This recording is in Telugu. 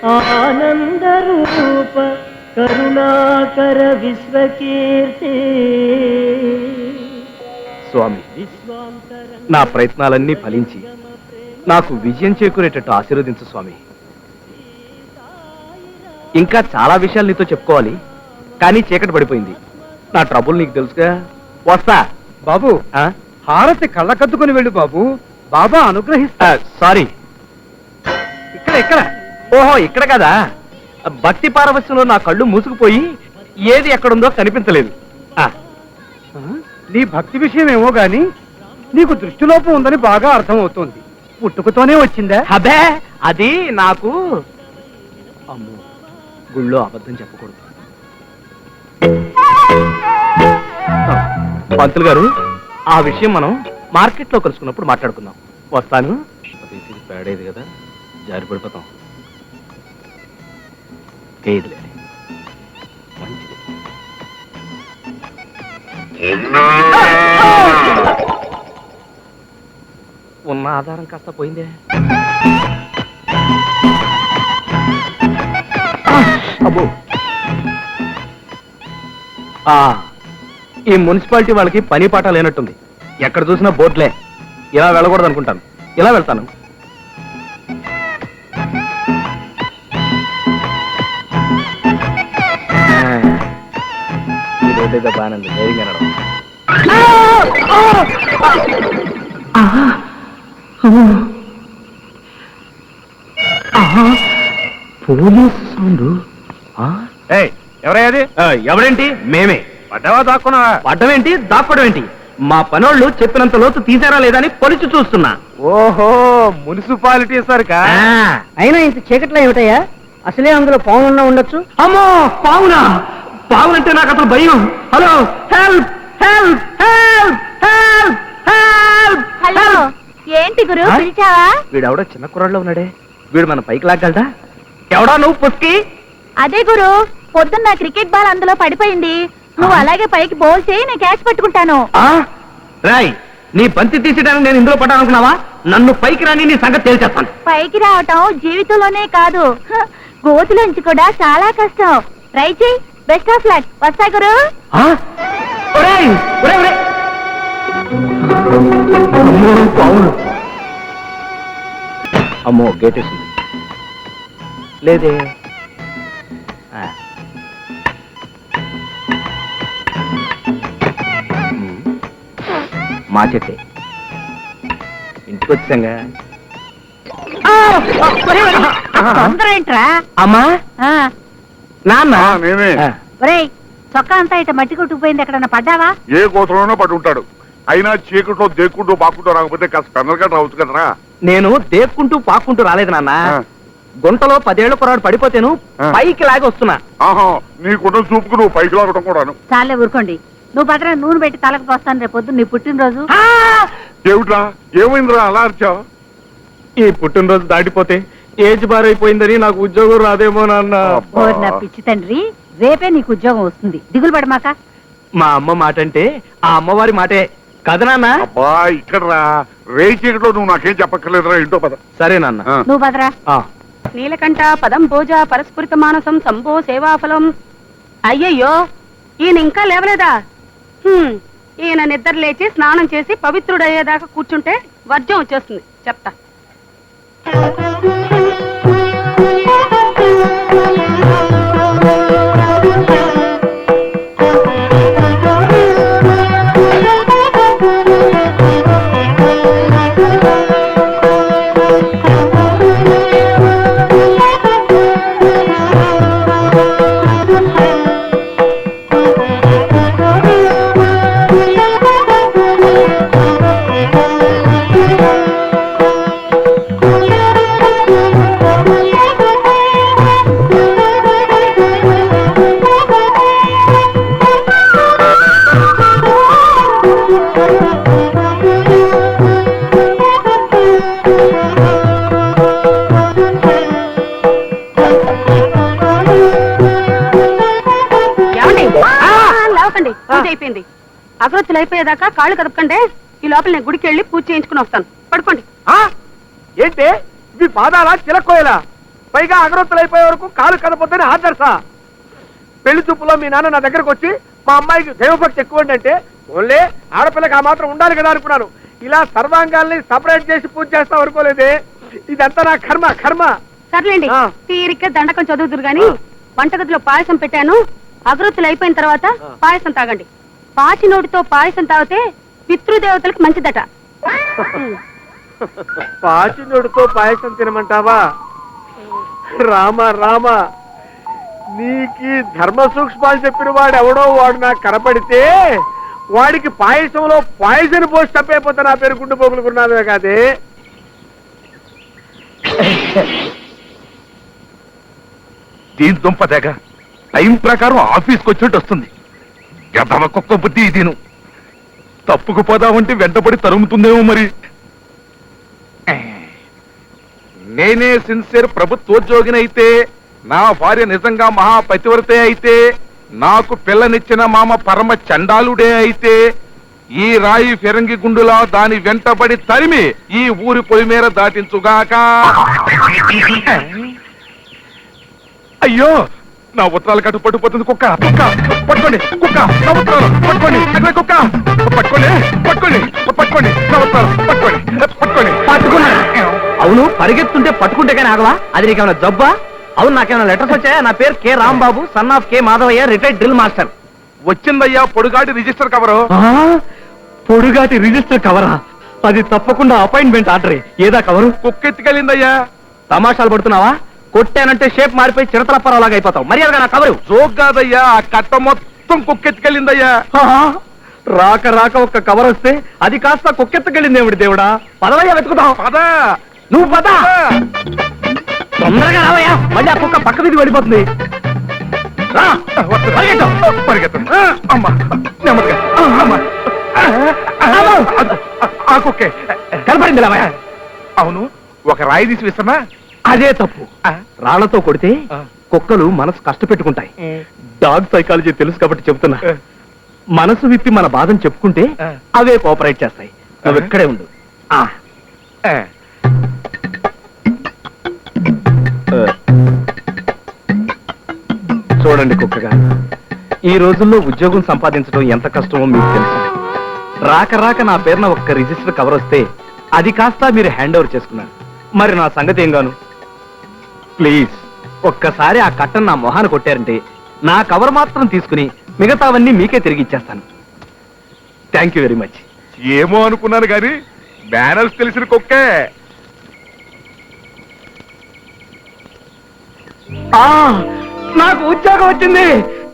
ఆనంద రూప కరుణాకర విశ్వకీర్తి. స్వామి, నా ప్రయత్నాలన్నీ ఫలించి నాకు విజయం చేకూరేటట్టు ఆశీర్వదించు స్వామి. ఇంకా చాలా విషయాలు నీతో చెప్పుకోవాలి, కానీ చీకటి పడిపోయింది. నా ట్రబుల్ నీకు తెలుసుగా. వస్తా బాబు. హారతి కళ్ళకద్దుకుని వెళ్ళు బాబు, బాబా అనుగ్రహిస్తా. సారీ, ఇక్కడ ఓహో ఇక్కడ కదా. భక్తి పారవశ్యంలో నా కళ్ళు మూసుకుపోయి ఏది ఎక్కడుందో కనిపించలేదు. నీ భక్తి విషయం ఏమో గాని నీకు దృష్టిలోపం ఉందని బాగా అర్థమవుతోంది. పుట్టుకతోనే వచ్చిందా? అబే, అది నాకు. అమ్మో, గుళ్ళో అబద్ధం చెప్పకూడదు. పంతులు గారు, ఆ విషయం మనం మార్కెట్లో కలుసుకున్నప్పుడు మాట్లాడుకుందాం. వస్తాను. పేడేది కదా, జారి పడిపోతాం. ఏదిలే, మంచిది. ఉన్న ఆధారం కాస్త పోయిందే. అబ్బో, ఈ మున్సిపాలిటీ వాళ్ళకి పని పాట లేనట్టుంది. ఎక్కడ చూసినా బోట్లే. ఇలా వెళ్ళకూడదు అనుకుంటాను, ఇలా వెళ్తాను. ఈ రోడ్డు ఏదో బాగానే ఉంది, ధైర్యంగా నడవ. Police sound. ఎవరయ్యాది? ఎవరేంటి? మేమే. పడ్డావా దాక్కున్నావా? పడ్డమేంటి, దాక్కోవడం ఏంటి? మా పనోళ్ళు చెప్పినంత లోతు తీసారా లేదా అని పొలిచి చూస్తున్నా. ఓహో, మున్సిపాలిటీ సరికా? అయినా ఇంత చీకట్లో ఏమిటయ్యా? అసలే అందులో పావులున్నా ఉండొచ్చు. అమ్మో, పావునా? పావులంటే నాకు అసలు భయం. Hello, help help help help help. Hello, ఏంటి గురు పిలిచావా? వీడెవడో చిన్న కుర్రాళ్ళలో ఉన్నాడే, వీడు మన పైకి లాగలదా? ఎవడా నువ్వు పుస్కి? అదే గురు, పొద్దున్న క్రికెట్ బాల్ అందులో పడిపోయింది. నువ్వు అలాగే పైకి బౌల్ చేయి, నేను క్యాచ్ పట్టుకుంటాను. రాయ్, నీ బంతి తీసేయడానికి నేను ఇందులో పడ్డానుకున్నావా? నన్ను పైకి రాని నీ సంగతి తేల్చేస్తాను. పైకి రావటం జీవితంలోనే కాదు, గోతులోంచి కూడా చాలా కష్టం. ట్రై చేయి. Best of luck. వస్తా గురు. అమ్మో, గేట్ వేసింది లేదే. మా చెట్టే. ఇంటికి వచ్చాంగా. తొందర ఏంట్రా? అమ్మా, నాన్న. ఒరేయ్, చొక్కా అంతా ఇట మట్టి కొట్టుకుపోయింది. ఎక్కడన్నా పడ్డావా? ఏ కోతలోనో పడి ఉంటాడు. అయినా చీకట్లో దేక్కుంటూ బాక్కుంటూ రాకపోతే కాస్త పెద్దలుగా రావచ్చు కదరా. నేను దేక్కుంటూ పాక్కుంటూ రాలేదు నాన్న. గుంటలో 10 ఏళ్ల కుర్రాడు పడిపోతేను పైకి లాగి వస్తున్నా. ఆహా, నీకున్న చూపుకు నువ్వు పైకి లాగడం కూడాను. చాలే ఊరుకోండి. నువ్వు భద్ర నూనె పెట్టి తలకు పోస్తాను. రేపు పొద్దున్న నీ పుట్టినరోజు. ఏమిట్రా, ఏమైందిరా అలా అరిచావు? ఈ పుట్టినరోజు దాటిపోతే ఏజ్ బార్ అయిపోయిందని నాకు ఉద్యోగం రాదేమో నాన్న. నా పిచ్చి తండ్రి, రేపే నీకు ఉద్యోగం వస్తుంది, దిగులు పడమాక. మా అమ్మ మాట అంటే ఆ అమ్మవారి మాటే కదా నాన్న. అబ్బా, ఇక్కడ రా. రే చీకట్లో నువ్వు నాకేం చెప్పక్కర్లేదురా, ఇంటో పద. సరే నాన్న. నువ్వు భద్రా. నీలకంఠ పదం భోజ పరస్ఫురిత మానసం సంభో సేవాఫలం. అయ్యయ్యో, ఈయన ఇంకా లేవలేదా? ఈయన నిద్ర లేచి స్నానం చేసి పవిత్రుడయ్యేదాకా కూర్చుంటే వర్జం వచ్చేస్తుంది. చెప్తా. పూజ అయిపోయింది. అగరొత్తులు అయిపోయేదాకా కాళ్ళు కదపకండి. ఈ లోపల నేను గుడికి వెళ్ళి పూజ చేయించుకుని వస్తాను. పడుకోండి. ఏంటి ఇవి పాదాలా చిలక్కోయలా? పైగా అగరొత్తులు అయిపోయే వరకు కాలు కదపొద్దని ఆదర్శ. పెళ్లి చూపులో మీ నాన్న నా దగ్గరకు వచ్చి మా అమ్మాయికి దైవభక్తి ఎక్కువ అంటే ఓన్లీ ఆడపిల్లకి ఆ మాత్రం ఉండాలి కదా అనుకున్నాను. ఇలా సర్వాంగాల్ని సపరేట్ చేసి పూజ చేస్తాం అనుకోలేదే. ఇదంతా నా కర్మ కర్మ. సర్లేండి, ఆ. తీరిగ్గా దండకం చదువుతురు గాని వంటగదిలో పాయసం పెట్టాను. అగరొత్తులు అయిపోయిన తర్వాత పాయసం తాగండి. పాచి నోటితో పాయసం తాగితే పితృదేవతలకు మంచిదట. పాచినోడితో పాయసం తినమంటావా? రామ రామ, నీకి ధర్మ సూక్ష్మాలు చెప్పిన వాడు ఎవడో వాడు నాకు కనపడితే వాడికి పాయసంలో పాయసం పోసి తప్పైపోతే నా పేరు గుండు పోగులుకున్నావే కాదే. దీని దుంపదేగ టైం ప్రకారం ఆఫీస్కి వచ్చినట్టు వస్తుంది. గదవ కుక్క బుద్ధి దీను. తప్పుకు పోదామంటే వెంటబడి తరుముతుందేమో మరి. నేనే సిన్సియర్ ప్రభుత్వోద్యోగినైతే, నా భార్య నిజంగా మహాపతివ్రతే అయితే, నాకు పిల్లనిచ్చిన మామ పరమ చండాలుడే అయితే, ఈ రాయి ఫిరంగి గుండులా దాని వెంటబడి తరిమి ఈ ఊరి పొలిమేర దాటించుగాక. అయ్యో, నా ఉత్తరాలు కట్టు పట్టుకుపోతుంది కుక్క. కుక్క పట్టుకోండి, కుక్క నా ఉత్తరాలు పట్టుకోండి. అదే కుక్క పట్టుకోండి, పట్టుకోండి, పట్టుకోండి నా ఉత్తరాలు పట్టుకోండి, పట్టుకోండి. పట్టుకున్నా. అవును, పరిగెత్తుంటే పట్టుకుంటే కానీ ఆగవా? అది నీకేమైనా జబ్బా? అవును, నాకేమైనా లెటర్స్ వచ్చాయా? నా పేరు K Rambabu, son of K Madhavayya, retired drill master. వచ్చిందయ్యా పొడుగాటి రిజిస్టర్ కవరు. పొడుగాటి రిజిస్టర్ కవరా? అది తప్పకుండా అపాయింట్మెంట్ ఆర్డర్. ఏదా కవరు? కుక్కెత్తుకెళ్ళిందయ్యా. తమాషాలు పడుతున్నావా? కొట్టానంటే షేప్ మారిపోయి చిరతలప్పరాలాగా అయిపోతావు. మర్యాదగా నా కవరు. జోక్ కాదయ్యా, ఆ కట్ట మొత్తం కుక్కెత్తుకెళ్ళిందయ్యా. రాక రాక ఒక్క కవర్ వస్తే అది కాస్త కుక్కెత్తకెళ్ళింది ఏమిటి దేవుడా? పదవయ్యా, వెతుకుతాం. పద. నువ్వు పద. తొందరగా రావయ్యా, మళ్ళీ ఆ కుక్క పక్క మీద వెళ్ళిపోతుంది. రా, పరిగెత్తు. పరిగెత్తు. అమ్మా, నెమ్మదిగా. అమ్మా. ఆ కుక్కే కనపడింది రావయ్యా. అవును, ఒక రాయి తీసి విసనా? అదే తప్పు. రాళ్లతో కొడితే కుక్కలు మనసు కష్టపెట్టుకుంటాయి. డాగ్ సైకాలజీ తెలుసు కాబట్టి చెప్తున్నా. మనసు విప్పి మన బాధను చెప్పుకుంటే అవే కోఆపరేట్ చేస్తాయి. నువ్వు ఇక్కడే ఉండు. చూడండి కుక్కగా, ఈ రోజుల్లో ఉద్యోగం సంపాదించడం ఎంత కష్టమో మీకు తెలుసు. రాక రాక నా పేరున ఒక్క రిజిస్టర్ కవర్ వస్తే అది కాస్త మీరు హ్యాండ్ ఓవర్ చేసుకున్నారు. మరి నా సంగతి ఏం గాను? ప్లీజ్ ఒక్కసారి ఆ కట్టను నా మొహాన్ని కొట్టారంటే నా కవర్ మాత్రం తీసుకుని మిగతావన్నీ మీకే తిరిగి ఇచ్చేస్తాను. Thank you very much. ఏమో అనుకున్నాను గాని బ్యానర్స్ తెలిసిన కుక్కే. నాకు ఉద్యోగం వచ్చింది.